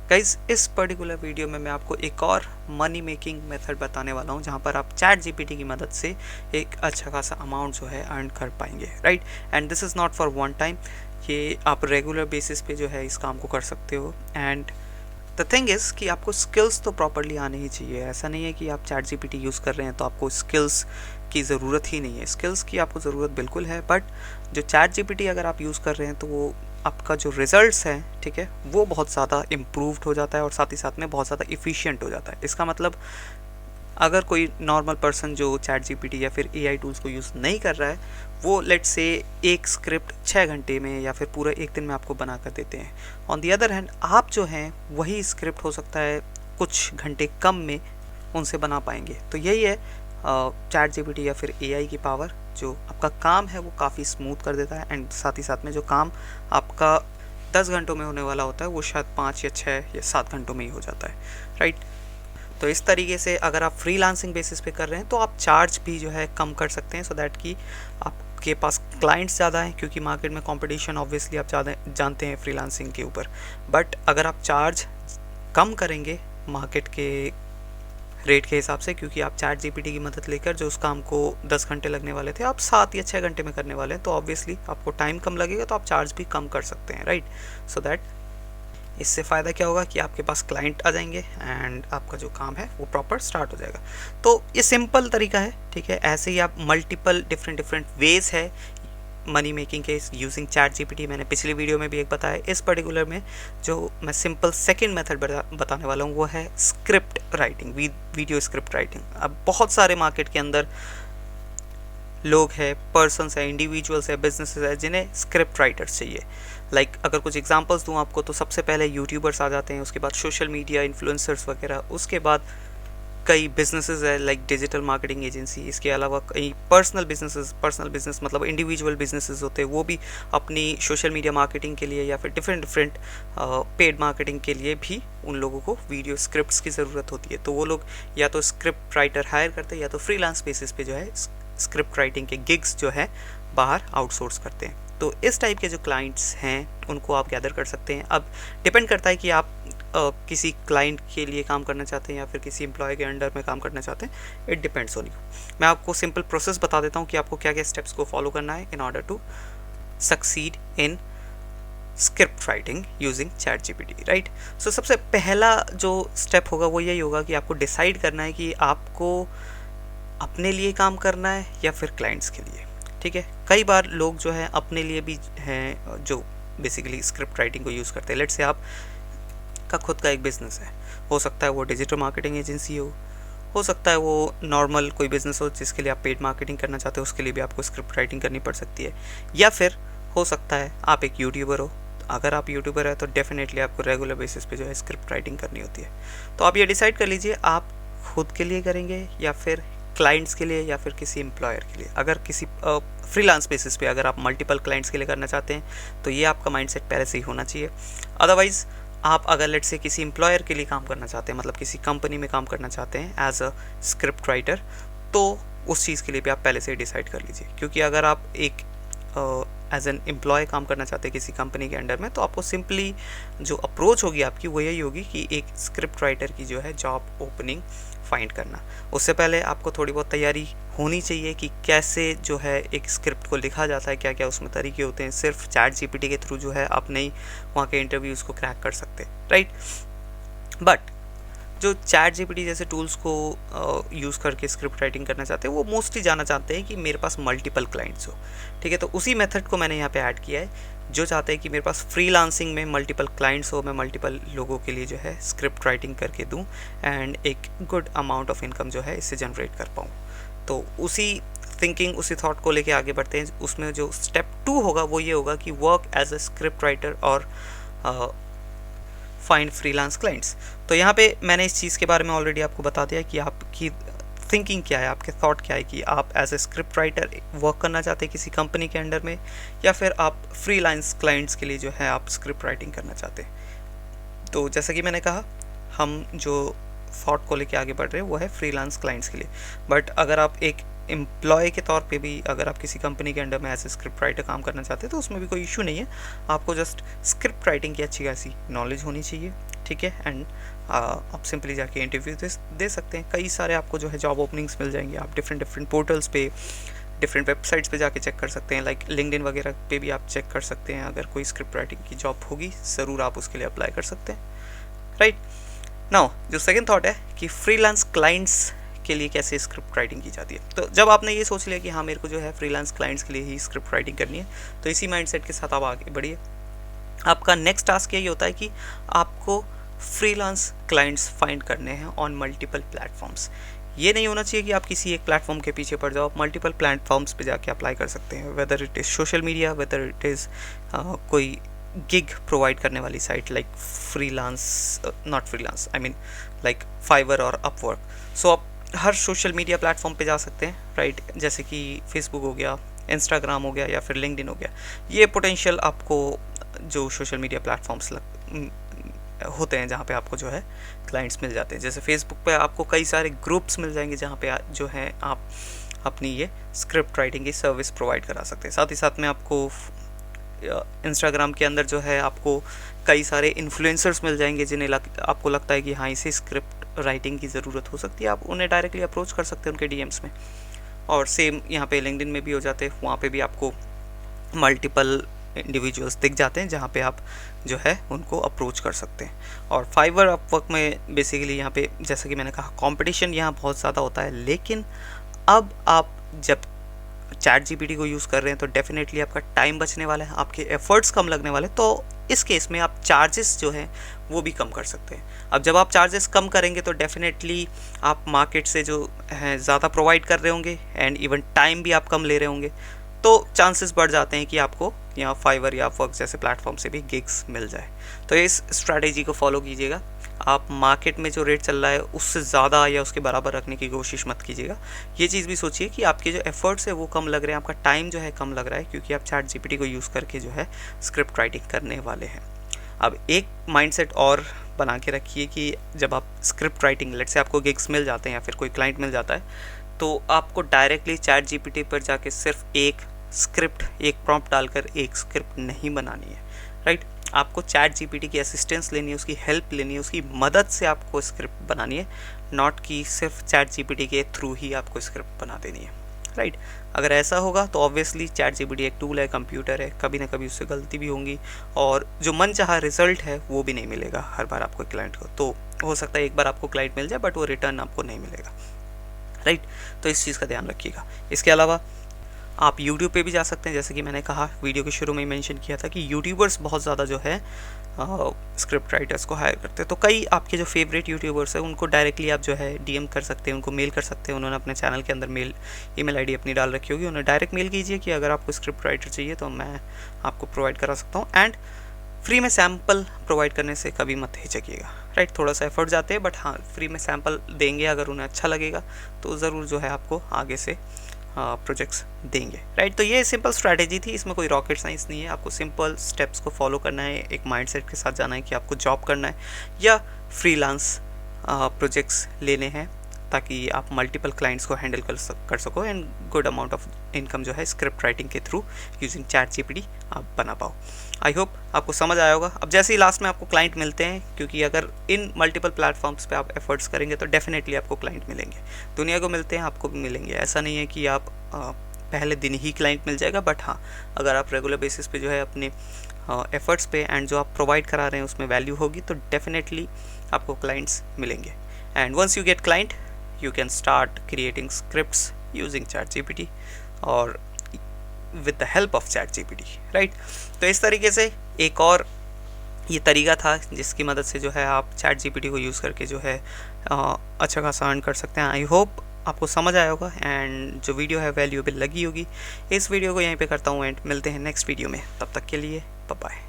Guys इस particular video में मैं आपको एक और मनी मेकिंग मेथड बताने वाला हूँ जहाँ पर आप चैट जीपीटी की मदद से एक अच्छा खासा अमाउंट जो है अर्न कर पाएंगे, right. And this is not for one time, ये आप रेगुलर बेसिस पे जो है इस काम को कर सकते हो। एंड द थिंग इज़ कि आपको स्किल्स तो प्रॉपरली आने ही चाहिए। ऐसा नहीं है कि आप चैट जीपीटी यूज़ कर रहे हैं तो आपको स्किल्स की ज़रूरत ही नहीं है। स्किल्स की आपको ज़रूरत बिल्कुल है, बट जो चैट जीपीटी अगर आप यूज़ कर रहे हैं तो वो आपका जो रिजल्ट्स हैं, ठीक है, वो बहुत ज़्यादा इम्प्रूव्ड हो जाता है और साथ ही साथ में बहुत ज़्यादा इफ़िशियंट हो जाता है। इसका मतलब अगर कोई नॉर्मल पर्सन जो चैट जीपीटी या फिर एआई टूल्स को यूज़ नहीं कर रहा है, वो लेट्स से एक स्क्रिप्ट 6 घंटे में या फिर पूरा एक दिन में आपको बना कर देते हैं। ऑन दी अदर हैंड आप जो हैं वही स्क्रिप्ट हो सकता है कुछ घंटे कम में उनसे बना पाएंगे। तो यही है चैट जीपीटी या फिर एआई की पावर, जो आपका काम है वो काफ़ी स्मूथ कर देता है। एंड साथ ही साथ में जो काम आपका 10 घंटों में होने वाला होता है वो शायद 5 या 6 या 7 घंटों में ही हो जाता है, राइट। तो इस तरीके से अगर आप फ्रीलांसिंग बेसिस पे कर रहे हैं तो आप चार्ज भी जो है कम कर सकते हैं, सो दैट कि आपके पास क्लाइंट्स ज़्यादा हैं, क्योंकि मार्केट में कंपटीशन ऑब्वियसली आप ज़्यादा जानते हैं फ्रीलांसिंग के ऊपर। बट अगर आप चार्ज कम करेंगे मार्केट के रेट के हिसाब से, क्योंकि आप चैट जीपीटी की मदद लेकर जो उस काम को 10 घंटे लगने वाले थे आप 7 या 6 घंटे में करने वाले हैं, तो ऑब्वियसली आपको टाइम कम लगेगा, तो आप चार्ज भी कम कर सकते हैं, राइट। सो दैट इससे फ़ायदा क्या होगा कि आपके पास क्लाइंट आ जाएंगे एंड आपका जो काम है वो प्रॉपर स्टार्ट हो जाएगा। तो ये सिंपल तरीका है, ठीक है। ऐसे ही आप मल्टीपल डिफरेंट वेज़ है मनी मेकिंग के यूजिंग चैट जीपीटी। मैंने पिछली वीडियो में भी एक बताया। इस पर्टिकुलर में जो मैं सिंपल सेकंड मेथड बताने वाला हूँ वो है script writing, video script writing. अब बहुत सारे मार्केट के अंदर लोग हैं, पर्सन्स हैं, इंडिविजुअल्स हैं, बिजनेसेस हैं जिन्हें स्क्रिप्ट राइटर्स चाहिए। लाइक अगर कुछ एग्जांपल्स दूं आपको तो सबसे पहले यूट्यूबर्स आ जाते हैं, उसके बाद सोशल मीडिया इन्फ्लुएंसर्स वगैरह, उसके बाद कई बिजनेसेस है लाइक डिजिटल मार्केटिंग एजेंसी, इसके अलावा कई पर्सनल बिजनेस मतलब इंडिविजुअल बिजनेसेस होते हैं, वो भी अपनी सोशल मीडिया मार्केटिंग के लिए या फिर डिफरेंट पेड मार्केटिंग के लिए भी उन लोगों को वीडियो स्क्रिप्ट्स की ज़रूरत होती है। तो वो लोग या तो स्क्रिप्ट राइटर हायर करते हैं या तो फ्रीलांस बेसिस पे जो है स्क्रिप्ट राइटिंग के गिग्स जो है बाहर आउटसोर्स करते हैं। तो इस टाइप के जो क्लाइंट्स हैं उनको आप गैदर कर सकते हैं। अब डिपेंड करता है कि आप किसी क्लाइंट के लिए काम करना चाहते हैं या फिर किसी एम्प्लॉय के अंडर में काम करना चाहते हैं, इट डिपेंड्स ऑन यू। मैं आपको सिंपल प्रोसेस बता देता हूँ कि आपको क्या क्या स्टेप्स को फॉलो करना है in order to succeed in script writing using ChatGPT, right. So सबसे पहला जो स्टेप होगा वो यही होगा कि आपको डिसाइड करना है कि आपको अपने लिए काम करना है या फिर क्लाइंट्स के लिए, ठीक है। कई बार लोग जो है अपने लिए भी हैं जो बेसिकली स्क्रिप्ट राइटिंग को यूज़ करते हैं। लेट्स से आप का खुद का एक बिज़नेस है, हो सकता है वो डिजिटल मार्केटिंग एजेंसी हो सकता है वो नॉर्मल कोई बिज़नेस हो जिसके लिए आप पेड मार्केटिंग करना चाहते हो, उसके लिए भी आपको स्क्रिप्ट राइटिंग करनी पड़ सकती है। या फिर हो सकता है आप एक यूट्यूबर हो, अगर आप यूट्यूबर है तो डेफिनेटली आपको रेगुलर बेसिस पे जो है स्क्रिप्ट राइटिंग करनी होती है। तो आप ये डिसाइड कर लीजिए आप खुद के लिए करेंगे या फिर क्लाइंट्स के लिए या फिर किसी एम्प्लॉयर के लिए। अगर किसी फ्रीलांस बेसिस पे अगर आप मल्टीपल क्लाइंट्स के लिए करना चाहते हैं तो ये आपका माइंडसेट पहले से ही होना चाहिए। अदरवाइज़ आप अगर लेट से किसी एम्प्लॉयर के लिए काम करना चाहते हैं, मतलब किसी कंपनी में काम करना चाहते हैं एज अ स्क्रिप्ट राइटर, तो उस चीज़ के लिए भी आप पहले से ही डिसाइड कर लीजिए। क्योंकि अगर आप एक एज एन एम्प्लॉय काम करना चाहते हैं किसी कंपनी के अंडर में, तो आपको सिंपली जो अप्रोच होगी आपकी वो यही होगी कि एक स्क्रिप्ट राइटर की जो है जॉब ओपनिंग फाइंड करना। उससे पहले आपको थोड़ी बहुत तैयारी होनी चाहिए कि कैसे जो है एक स्क्रिप्ट को लिखा जाता है, क्या क्या उसमें तरीके होते हैं। सिर्फ चैट जीपीटी के थ्रू जो है आप नहीं वहाँ के इंटरव्यूज़ को क्रैक कर सकते, राइट। बट जो चैट जीपीटी जैसे टूल्स को यूज़ करके स्क्रिप्ट राइटिंग करना चाहते हैं वो मोस्टली जाना चाहते हैं कि मेरे पास मल्टीपल क्लाइंट्स हो, ठीक है। तो उसी मेथड को मैंने यहाँ पे ऐड किया है, जो चाहते हैं कि मेरे पास फ्रीलांसिंग में मल्टीपल क्लाइंट्स हो, मैं मल्टीपल लोगों के लिए जो है स्क्रिप्ट राइटिंग करके दूँ एंड एक गुड अमाउंट ऑफ इनकम जो है इससे जनरेट कर पाऊँ। तो उसी थिंकिंग, उसी थॉट को लेके आगे बढ़ते हैं। उसमें जो स्टेप 2 होगा वो ये होगा कि work as a script writer और फाइंड फ्रीलांस क्लाइंट्स। तो यहाँ पे मैंने इस चीज़ के बारे में ऑलरेडी आपको बता दिया कि आपकी थिंकिंग क्या है, आपके थॉट क्या है कि आप as a script writer work करना चाहते हैं किसी कंपनी के अंडर में, या फिर आप फ्रीलांस क्लाइंट्स के लिए जो है आप स्क्रिप्ट राइटिंग करना चाहते हैं। तो जैसा कि मैंने कहा, हम जो थॉट को लेके आगे बढ़ रहे हैं वो है फ्रीलांस क्लाइंट्स के लिए। बट अगर आप एक एम्प्लॉय के तौर पे भी अगर आप किसी कंपनी के अंडर में एज ए स्क्रिप्ट राइटर काम करना चाहते हैं तो उसमें भी कोई इशू नहीं है। आपको जस्ट स्क्रिप्ट राइटिंग की अच्छी खासी नॉलेज होनी चाहिए, ठीक है। एंड आप सिंपली जाके इंटरव्यू दे सकते हैं। कई सारे आपको जो है जॉब ओपनिंग्स मिल जाएंगे। आप डिफरेंट पोर्टल्स पे, डिफरेंट वेबसाइट्स पे जाके चेक कर सकते हैं, लाइक लिंक्डइन वगैरह पे भी आप चेक कर सकते हैं। अगर कोई स्क्रिप्ट राइटिंग की जॉब होगी ज़रूर आप उसके लिए अप्लाई कर सकते हैं, राइट। नाउ जो सेकंड थॉट है कि फ्रीलांस क्लाइंट्स के लिए कैसे स्क्रिप्ट राइटिंग की जाती है। तो जब आपने ये सोच लिया कि हाँ मेरे को जो है फ्रीलांस क्लाइंट्स के लिए ही स्क्रिप्ट राइटिंग करनी है, तो इसी माइंडसेट के साथ आप आगे बढ़िए। आपका नेक्स्ट टास्क यही होता है कि आपको फ्रीलांस क्लाइंट्स फाइंड करने हैं ऑन मल्टीपल प्लेटफॉर्म्स। ये नहीं होना चाहिए कि आप किसी एक प्लेटफॉर्म के पीछे पड़ जाओ। मल्टीपल प्लेटफॉर्म्स पे जाके अप्लाई कर सकते हैं, whether it is social media, whether it is कोई गिग प्रोवाइड करने वाली site like freelance, not freelance I mean like fibre और अपवर्क। सो आप हर सोशल मीडिया प्लेटफॉर्म पे जा सकते हैं, राइट। जैसे कि फेसबुक हो गया, इंस्टाग्राम हो गया या फिर लिंक्डइन हो गया। ये पोटेंशियल आपको जो सोशल मीडिया प्लेटफॉर्म्स होते हैं जहाँ पे आपको जो है क्लाइंट्स मिल जाते हैं। जैसे फेसबुक पे आपको कई सारे ग्रुप्स मिल जाएंगे जहाँ पे जो है आप अपनी ये स्क्रिप्ट राइटिंग की सर्विस प्रोवाइड करा सकते हैं। साथ ही साथ में आपको इंस्टाग्राम के अंदर जो है आपको कई सारे इन्फ्लुएंसर्स मिल जाएंगे जिन्हें आपको लगता है कि हाँ इसे स्क्रिप्ट राइटिंग की ज़रूरत हो सकती है। आप उन्हें डायरेक्टली अप्रोच कर सकते हैं उनके डीएम्स में। और सेम यहाँ पे लिंक्डइन में भी हो जाते हैं, वहाँ पे भी आपको मल्टीपल इंडिविजुअल्स दिख जाते हैं जहाँ पे आप जो है उनको अप्रोच कर सकते हैं। और फाइवर अपवर्क में बेसिकली यहाँ पे जैसा कि मैंने कहा कंपटीशन यहाँ बहुत ज़्यादा होता है, लेकिन अब आप जब चैट जीपीटी को यूज़ कर रहे हैं तो डेफिनेटली आपका टाइम बचने वाला है, आपके एफर्ट्स कम लगने वाले हैं। तो इस केस में आप चार्जेस जो हैं वो भी कम कर सकते हैं। अब जब आप चार्जेस कम करेंगे तो डेफिनेटली आप मार्केट से जो है ज़्यादा प्रोवाइड कर रहे होंगे एंड इवन टाइम भी आप कम ले रहे होंगे, तो चांसेस बढ़ जाते हैं कि आपको यहाँ फाइवर या अपवर्क जैसे प्लेटफॉर्म से भी गिग्स मिल जाए। तो इस स्ट्रैटेजी को फॉलो कीजिएगा। आप मार्केट में जो रेट चल रहा है उससे ज़्यादा या उसके बराबर रखने की कोशिश मत कीजिएगा। ये चीज़ भी सोचिए कि आपके जो एफर्ट्स है वो कम लग रहे हैं, आपका टाइम जो है कम लग रहा है, क्योंकि आप चैट जीपीटी को यूज़ करके जो है स्क्रिप्ट राइटिंग करने वाले हैं। अब एक माइंडसेट और बना के रखिए कि जब आप स्क्रिप्ट राइटिंग, लेट्स से आपको गिग्स मिल जाते हैं या फिर कोई क्लाइंट मिल जाता है, तो आपको डायरेक्टली चैट जीपीटी पर जाके सिर्फ एक स्क्रिप्ट, एक प्रॉम्प्ट डालकर एक स्क्रिप्ट नहीं बनानी है, राइट। आपको चैट जीपीटी की असिस्टेंस लेनी है, उसकी हेल्प लेनी है, उसकी मदद से आपको स्क्रिप्ट बनानी है, नॉट कि सिर्फ चैट जीपीटी के थ्रू ही आपको स्क्रिप्ट बना देनी है, राइट। अगर ऐसा होगा तो ऑब्वियसली चैट जीपीटी एक टूल है, कंप्यूटर है, कभी ना कभी उससे गलती भी होंगी और जो मनचाहा रिजल्ट है वो भी नहीं मिलेगा हर बार आपको क्लाइंट को। तो हो सकता है एक बार आपको क्लाइंट मिल जाए बट वो रिटर्न आपको नहीं मिलेगा, राइट। तो इस चीज़ का ध्यान रखिएगा। इसके अलावा आप YouTube पे भी जा सकते हैं। जैसे कि मैंने कहा वीडियो के शुरू में ही मेंशन किया था कि यूट्यूबर्स बहुत ज़्यादा जो है स्क्रिप्ट राइटर्स को हायर करते हैं। तो कई आपके जो फेवरेट यूट्यूबर्स हैं उनको डायरेक्टली आप जो है डीएम कर सकते हैं, उनको मेल कर सकते हैं। उन्होंने अपने चैनल के अंदर ईमेल आईडी अपनी डाल रखी होगी, उन्हें डायरेक्ट मेल कीजिए कि अगर आपको स्क्रिप्ट राइटर चाहिए तो मैं आपको प्रोवाइड करा सकता हूँ। एंड फ्री में सैम्पल प्रोवाइड करने से कभी मत हिचकिएगा, राइट। थोड़ा सा एफर्ट जाते हैं बट हाँ फ्री में सैम्पल देंगे, अगर उन्हें अच्छा लगेगा तो ज़रूर जो है आपको आगे से प्रोजेक्ट्स देंगे, राइट। तो ये सिंपल स्ट्रैटेजी थी, इसमें कोई रॉकेट साइंस नहीं है। आपको सिंपल स्टेप्स को फॉलो करना है, एक माइंडसेट के साथ जाना है कि आपको जॉब करना है या फ्रीलांस प्रोजेक्ट्स लेने हैं ताकि आप मल्टीपल क्लाइंट्स को हैंडल कर सको and good amount of income जो है स्क्रिप्ट राइटिंग के थ्रू यूजिंग चैट जीपीटी आप बना पाओ। आई होप आपको समझ आया होगा। अब जैसे ही लास्ट में आपको क्लाइंट मिलते हैं, क्योंकि अगर इन मल्टीपल प्लेटफॉर्म्स पे आप एफर्ट्स करेंगे तो डेफिनेटली आपको क्लाइंट मिलेंगे। दुनिया को मिलते हैं, आपको भी मिलेंगे। ऐसा नहीं है कि आप पहले दिन ही क्लाइंट मिल जाएगा, बट हाँ अगर आप रेगुलर बेसिस पे जो है अपने एफर्ट्स पे एंड जो आप प्रोवाइड करा रहे हैं उसमें वैल्यू होगी तो डेफिनेटली आपको क्लाइंट्स मिलेंगे। And once you get client you can start creating scripts using ChatGPT और with the help of ChatGPT, right। तो इस तरीके से एक और ये तरीका था जिसकी मदद से जो है आप ChatGPT को यूज़ करके जो है अच्छा खासा अर्न कर सकते हैं। आई होप आपको समझ आया होगा एंड जो वीडियो है वैल्यूएबल लगी होगी। इस वीडियो को यहीं पे करता हूँ एंड मिलते हैं नेक्स्ट वीडियो में। तब तक के लिए बाय बाय।